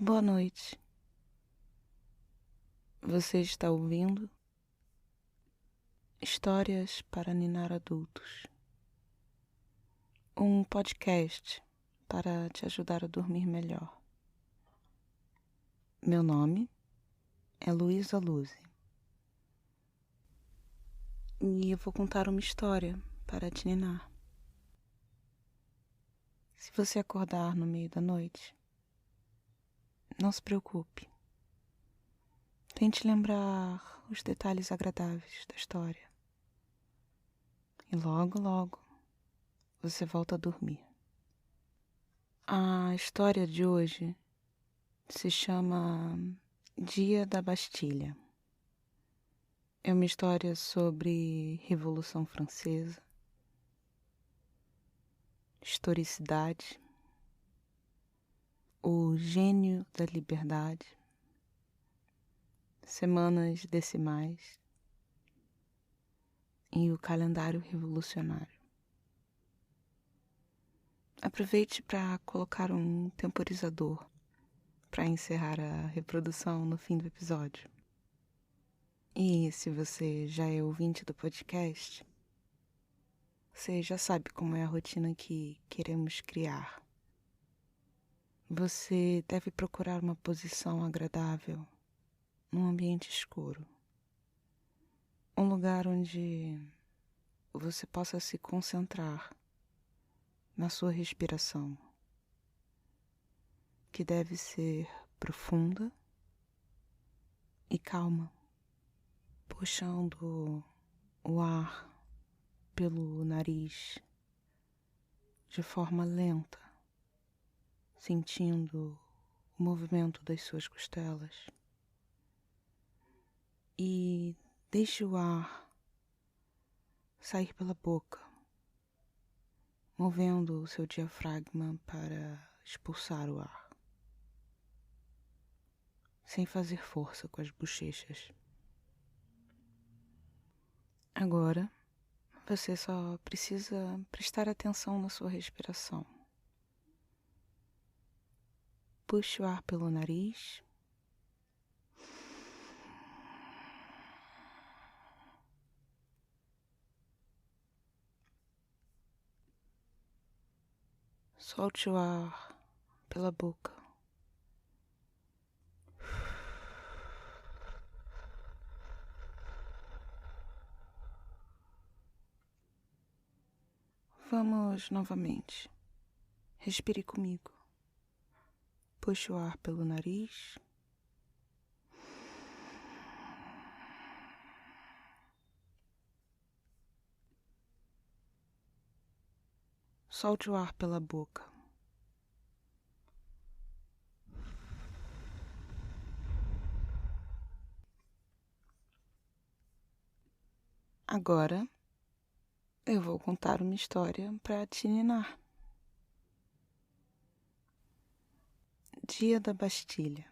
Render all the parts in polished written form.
Boa noite. Você está ouvindo Histórias para Ninar Adultos, um podcast para te ajudar a dormir melhor. Meu nome é Luísa Luze e eu vou contar uma história para te ninar. Se você acordar no meio da noite, não se preocupe. Tente lembrar os detalhes agradáveis da história. E logo, logo, você volta a dormir. A história de hoje se chama Dia da Bastilha. É uma história sobre Revolução Francesa, historicidade, o gênio da liberdade, semanas decimais e o calendário revolucionário. Aproveite para colocar um temporizador para encerrar a reprodução no fim do episódio. E se você já é ouvinte do podcast, você já sabe como é a rotina que queremos criar. Você deve procurar uma posição agradável num ambiente escuro. Um lugar onde você possa se concentrar na sua respiração, que deve ser profunda e calma, puxando o ar pelo nariz de forma lenta, sentindo o movimento das suas costelas. E deixe o ar sair pela boca, movendo o seu diafragma para expulsar o ar, sem fazer força com as bochechas. Agora, você só precisa prestar atenção na sua respiração. Puxe o ar pelo nariz. Solte o ar pela boca. Vamos novamente. Respire comigo. Puxe o ar pelo nariz. Solte o ar pela boca. Agora, eu vou contar uma história para te ninar. Dia da Bastilha.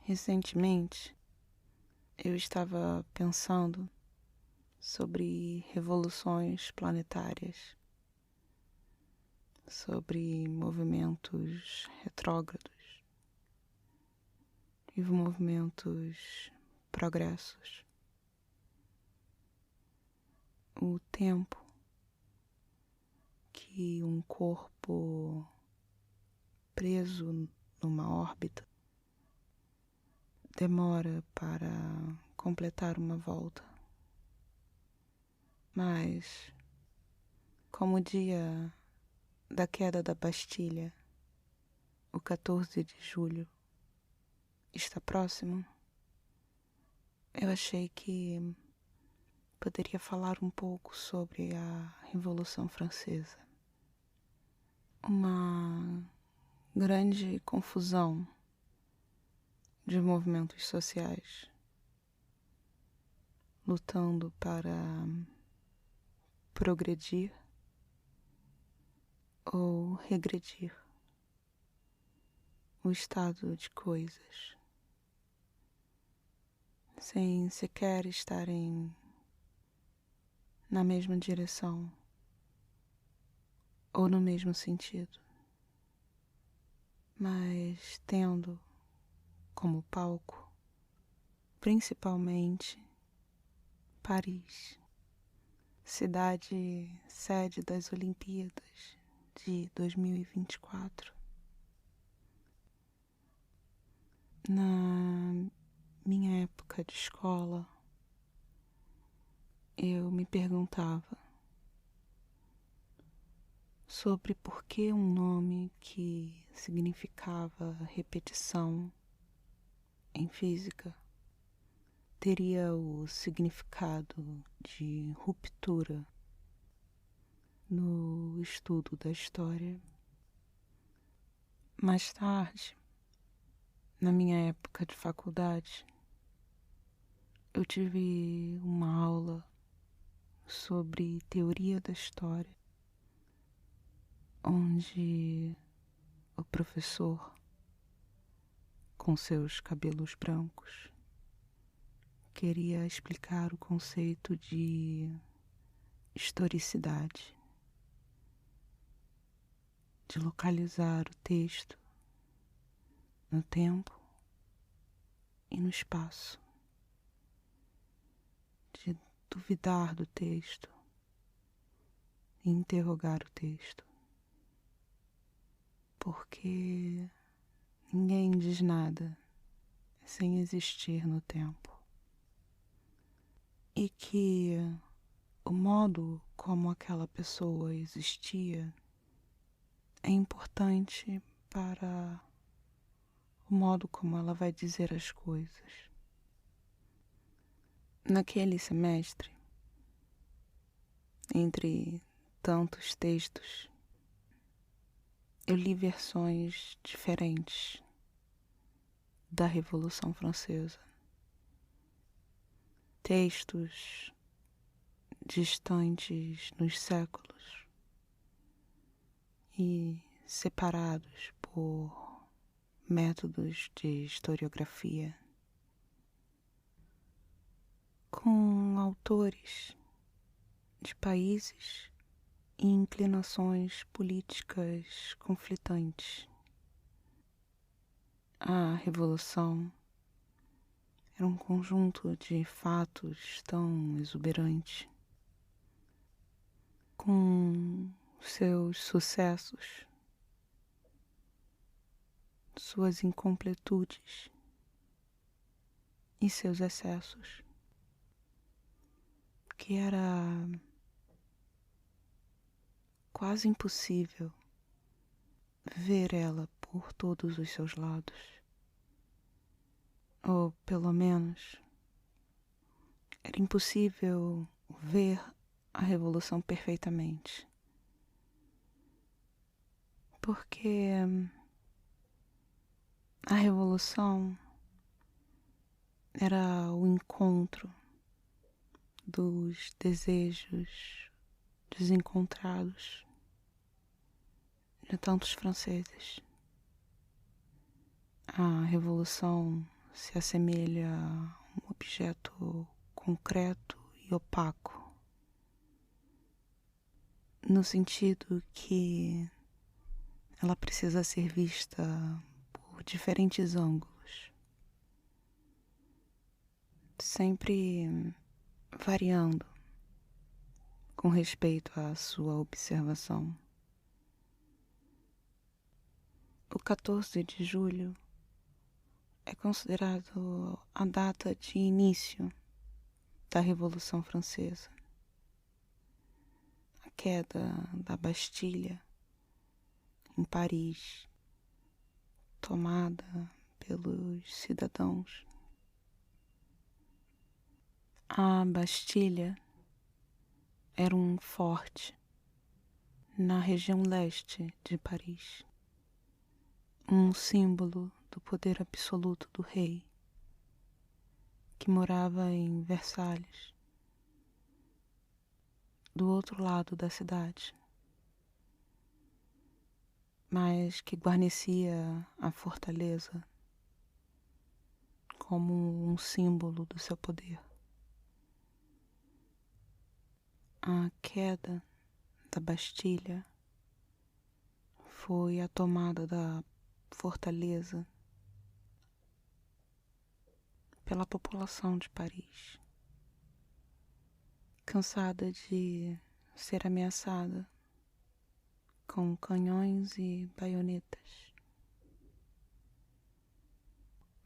Recentemente, eu estava pensando sobre revoluções planetárias, sobre movimentos retrógrados e movimentos progressos. O tempo que um corpo preso numa órbita demora para completar uma volta. Mas, como o dia da queda da Bastilha, o 14 de julho, está próximo, eu achei que poderia falar um pouco sobre a Revolução Francesa. Uma grande confusão de movimentos sociais lutando para progredir ou regredir o estado de coisas, sem sequer estarem na mesma direção ou no mesmo sentido. mas tendo como palco principalmente Paris, cidade sede das Olimpíadas de 2024. Na minha época de escola, eu me perguntava sobre por que um nome que significava repetição em física teria o significado de ruptura no estudo da história. Mais tarde, na minha época de faculdade, eu tive uma aula sobre teoria da história, onde o professor, com seus cabelos brancos, queria explicar o conceito de historicidade, de localizar o texto no tempo e no espaço, de duvidar do texto e interrogar o texto, porque ninguém diz nada sem existir no tempo, e que o modo como aquela pessoa existia é importante para o modo como ela vai dizer as coisas. Naquele semestre, entre tantos textos, eu li versões diferentes da Revolução Francesa. Textos distantes nos séculos e separados por métodos de historiografia, com autores de países e inclinações políticas conflitantes. A Revolução era um conjunto de fatos tão exuberante, com seus sucessos, suas incompletudes e seus excessos, que era quase impossível ver ela por todos os seus lados, ou pelo menos era impossível ver a Revolução perfeitamente, porque a Revolução era o encontro dos desejos desencontrados de tantos franceses. A Revolução se assemelha a um objeto concreto e opaco, no sentido que ela precisa ser vista por diferentes ângulos, sempre variando com respeito à sua observação. O 14 de julho é considerado a data de início da Revolução Francesa. A queda da Bastilha em Paris, tomada pelos cidadãos. A Bastilha era um forte na região leste de Paris, um símbolo do poder absoluto do rei, que morava em Versalhes, do outro lado da cidade, mas que guarnecia a fortaleza como um símbolo do seu poder. A queda da Bastilha foi a tomada da fortaleza pela população de Paris, cansada de ser ameaçada com canhões e baionetas.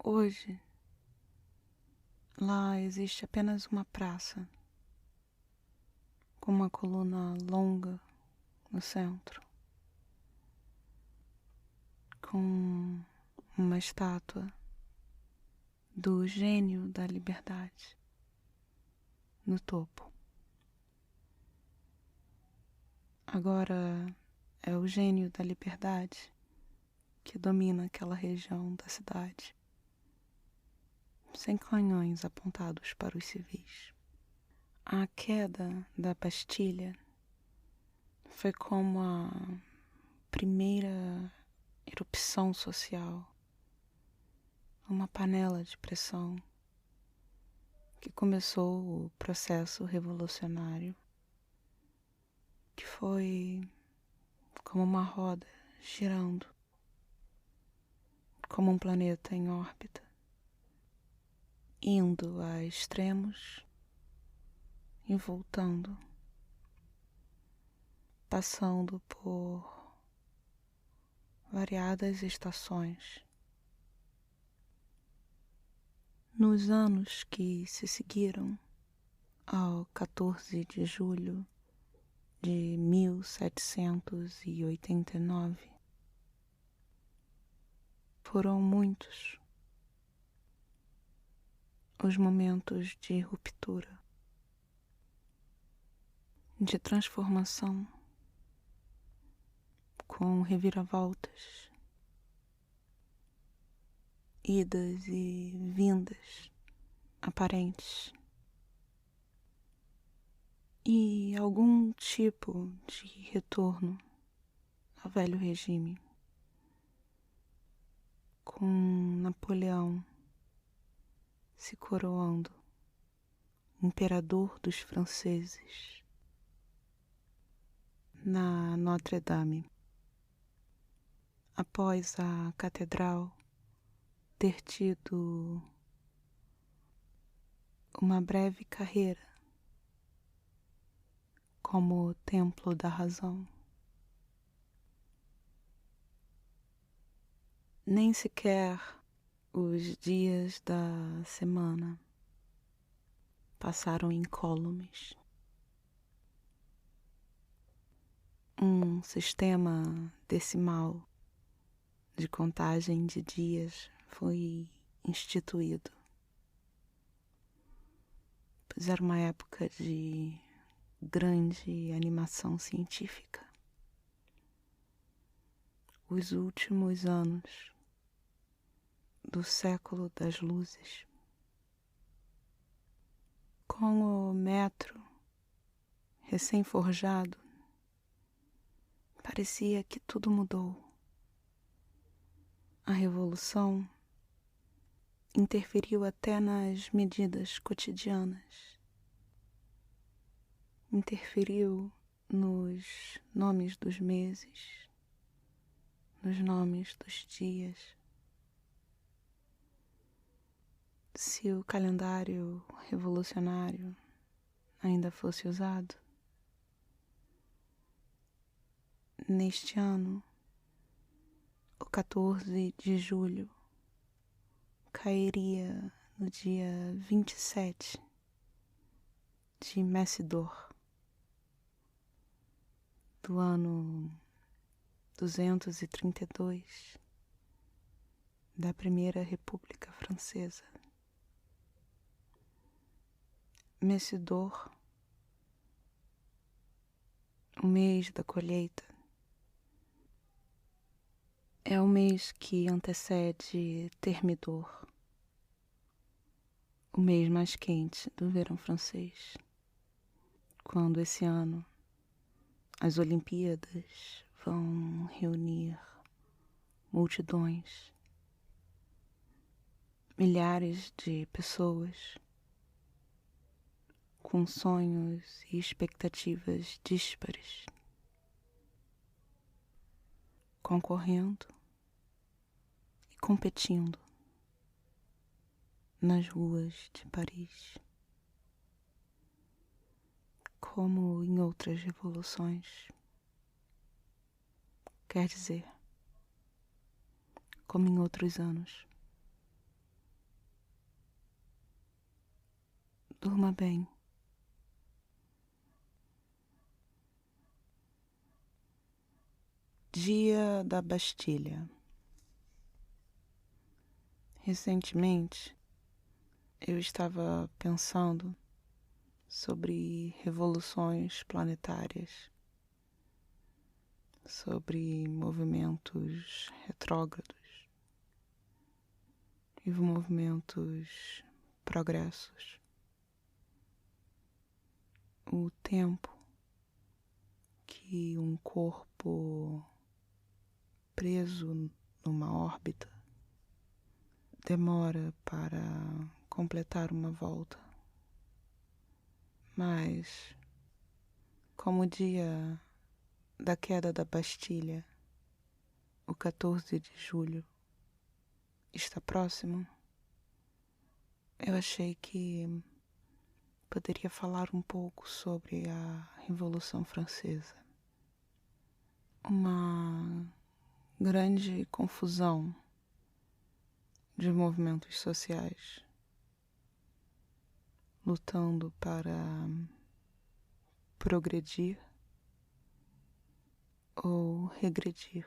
Hoje, lá existe apenas uma praça, com uma coluna longa no centro, com uma estátua do gênio da liberdade no topo. Agora é o gênio da liberdade que domina aquela região da cidade, sem canhões apontados para os civis. A queda da Bastilha foi como a primeira erupção social, uma panela de pressão que começou o processo revolucionário, que foi como uma roda girando, como um planeta em órbita, indo a extremos e voltando, passando por variadas estações. Nos anos que se seguiram ao 14 de julho de 1789, foram muitos os momentos de ruptura, de transformação, com reviravoltas, idas e vindas aparentes, e algum tipo de retorno ao velho regime, com Napoleão se coroando imperador dos franceses na Notre-Dame, após a catedral ter tido uma breve carreira como templo da razão. Nem sequer os dias da semana passaram incólumes. Um sistema decimal de contagem de dias foi instituído, pois era uma época de grande animação científica. Os últimos anos do século das luzes. Com o metro recém-forjado, parecia que tudo mudou. A revolução interferiu até nas medidas cotidianas. Interferiu nos nomes dos meses, nos nomes dos dias. Se o calendário revolucionário ainda fosse usado, neste ano, o 14 de julho cairia no dia 27 de Messidor, do ano 232 da Primeira República Francesa. Messidor, o mês da colheita, é o mês que antecede Thermidor, o mês mais quente do verão francês, quando esse ano as Olimpíadas vão reunir multidões, milhares de pessoas com sonhos e expectativas díspares, concorrendo competindo nas ruas de Paris, como em outras revoluções. Quer dizer, como em outros anos. Durma bem. Dia da Bastilha. Recentemente, eu estava pensando sobre revoluções planetárias, sobre movimentos retrógrados e movimentos progressos. O tempo que um corpo preso numa órbita demora para completar uma volta. Mas, como o dia da queda da Bastilha, o 14 de julho, está próximo, eu achei que poderia falar um pouco sobre a Revolução Francesa. Uma grande confusão de movimentos sociais lutando para progredir ou regredir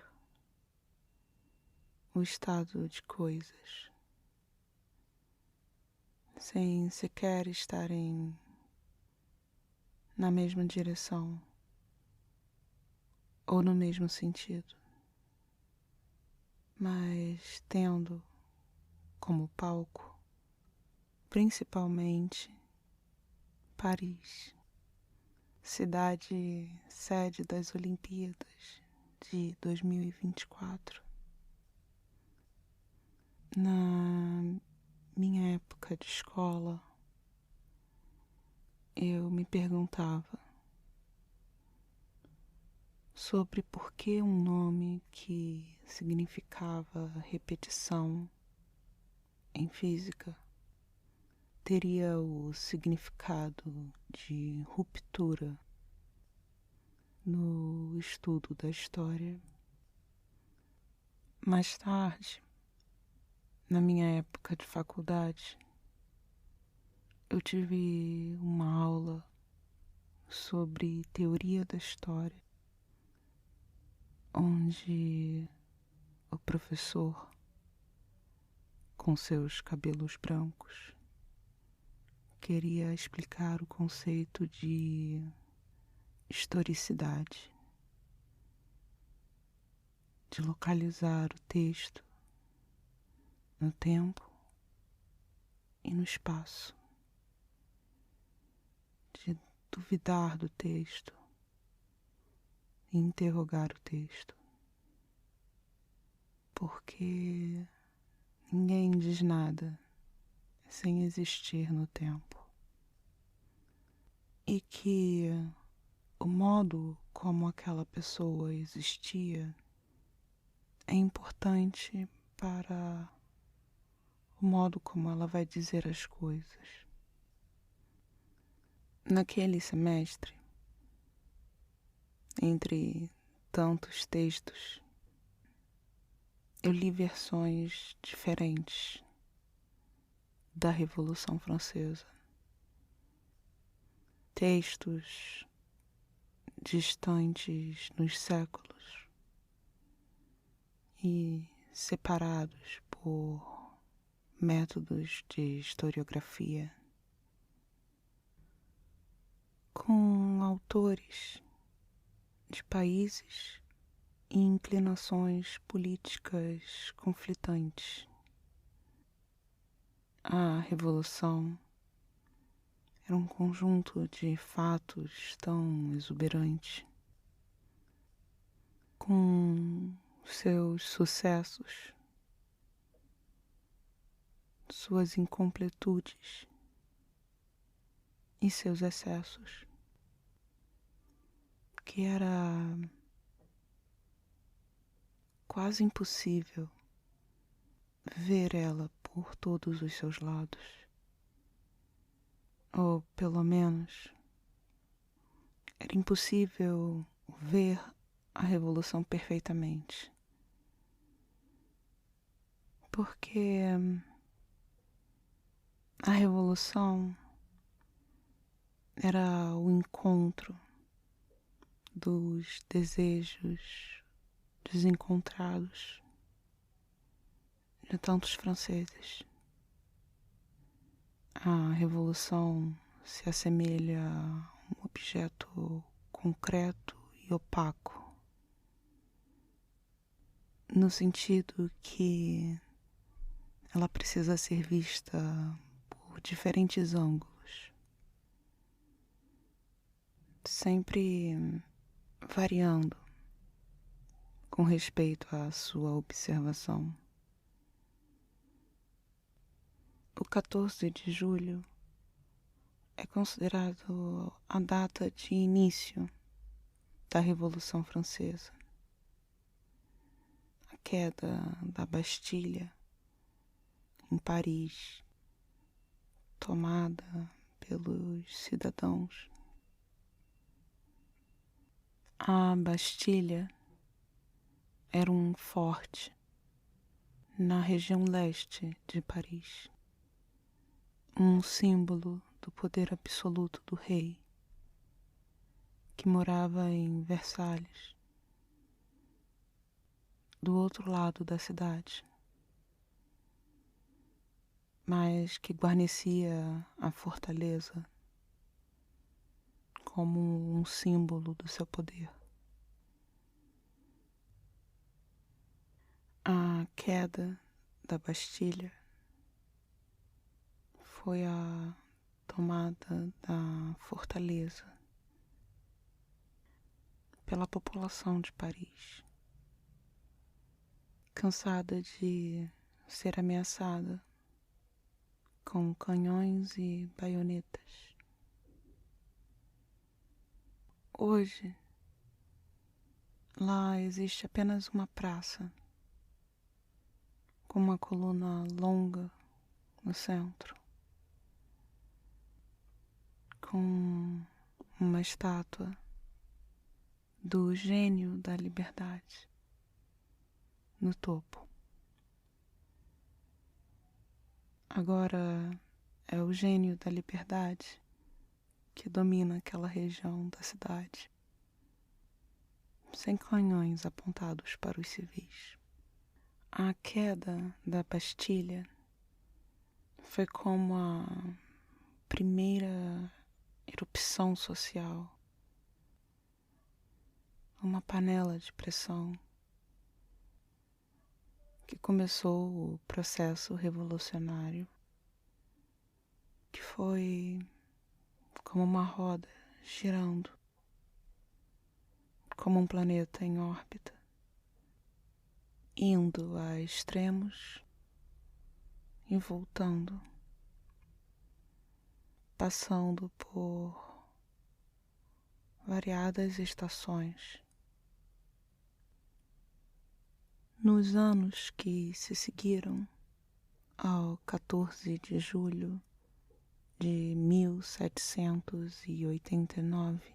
o estado de coisas, sem sequer estarem na mesma direção ou no mesmo sentido, mas tendo como palco principalmente Paris, cidade sede das Olimpíadas de 2024. Na minha época de escola, eu me perguntava sobre por que um nome que significava repetição em física teria o significado de ruptura no estudo da história. Mais tarde, na minha época de faculdade, eu tive uma aula sobre teoria da história, onde o professor, com seus cabelos brancos, queria explicar o conceito de historicidade, de localizar o texto no tempo e no espaço, de duvidar do texto e interrogar o texto, porque ninguém diz nada sem existir no tempo, e que o modo como aquela pessoa existia é importante para o modo como ela vai dizer as coisas. Naquele semestre, entre tantos textos, eu li versões diferentes da Revolução Francesa. Textos distantes nos séculos e separados por métodos de historiografia, com autores de países e inclinações políticas conflitantes. A Revolução era um conjunto de fatos tão exuberante, com seus sucessos, suas incompletudes e seus excessos, que era quase impossível ver ela por todos os seus lados. Ou, pelo menos, era impossível ver a revolução perfeitamente. Porque a revolução era o encontro dos desejos desencontrados de tantos franceses. A revolução se assemelha a um objeto concreto e opaco, no sentido que ela precisa ser vista por diferentes ângulos, sempre variando com respeito à sua observação. O 14 de julho é considerado a data de início da Revolução Francesa. A queda da Bastilha em Paris, tomada pelos cidadãos. A Bastilha era um forte na região leste de Paris, um símbolo do poder absoluto do rei, que morava em Versalhes, do outro lado da cidade, mas que guarnecia a fortaleza como um símbolo do seu poder. A queda da Bastilha foi a tomada da fortaleza pela população de Paris, cansada de ser ameaçada com canhões e baionetas. Hoje, lá existe apenas uma praça, com uma coluna longa no centro, com uma estátua do gênio da liberdade no topo. Agora é o gênio da liberdade que domina aquela região da cidade, sem canhões apontados para os civis. A queda da Bastilha foi como a primeira erupção social, uma panela de pressão que começou o processo revolucionário, que foi como uma roda girando, como um planeta em órbita, indo a extremos e voltando, passando por variadas estações. Nos anos que se seguiram ao 14 de julho de 1789,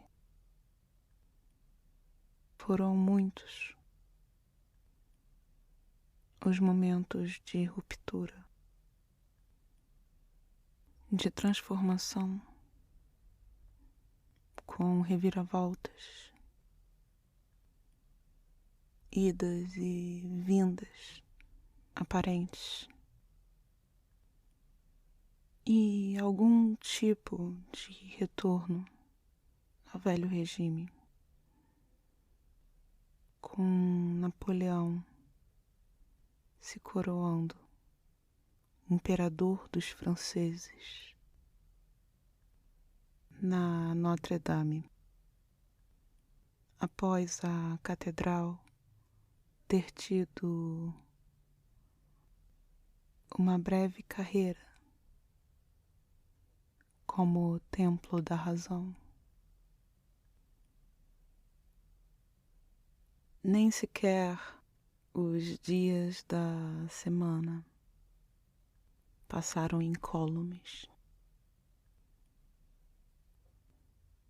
foram muitos os momentos de ruptura, de transformação, com reviravoltas, idas e vindas aparentes, e algum tipo de retorno ao velho regime, com Napoleão se coroando imperador dos franceses na Notre-Dame, após a catedral ter tido uma breve carreira como templo da razão. Nem sequer os dias da semana passaram incólumes.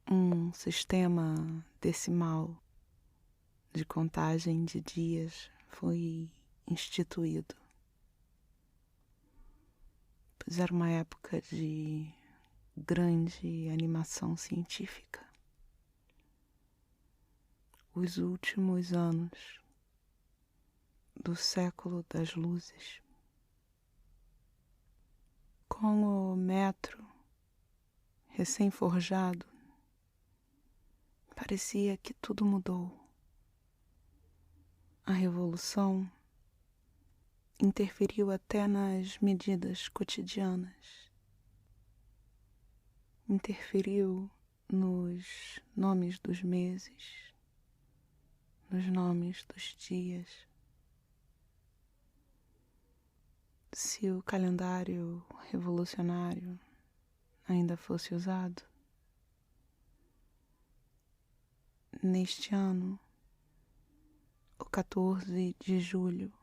Um sistema decimal de contagem de dias foi instituído, pois era uma época de grande animação científica. Os últimos anos do século das luzes. Com o metro recém-forjado, parecia que tudo mudou. A revolução interferiu até nas medidas cotidianas. Interferiu nos nomes dos meses, nos nomes dos dias. Se o calendário revolucionário ainda fosse usado, neste ano, o 14 de julho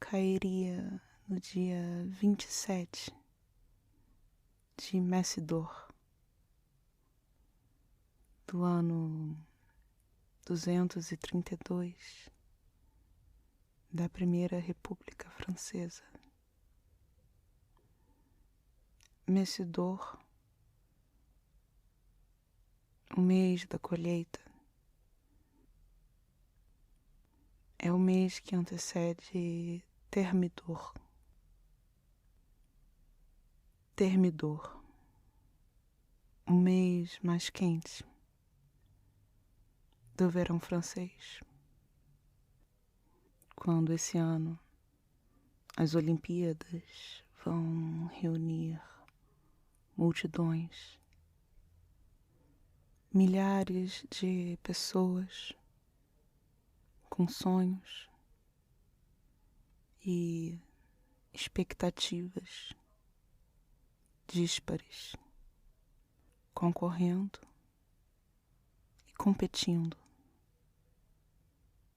cairia no dia 27 de Messidor, do ano 232 da Primeira República Francesa. Messidor, o mês da colheita, é o mês que antecede Thermidor. Thermidor, o mês mais quente do verão francês. Quando esse ano as Olimpíadas vão reunir multidões, milhares de pessoas com sonhos e expectativas díspares, concorrendo e competindo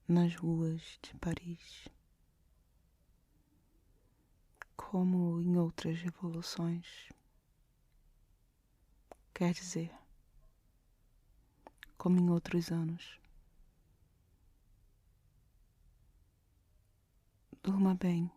nas ruas de Paris, como em outras revoluções. Quer dizer, como em outros anos. Durma bem.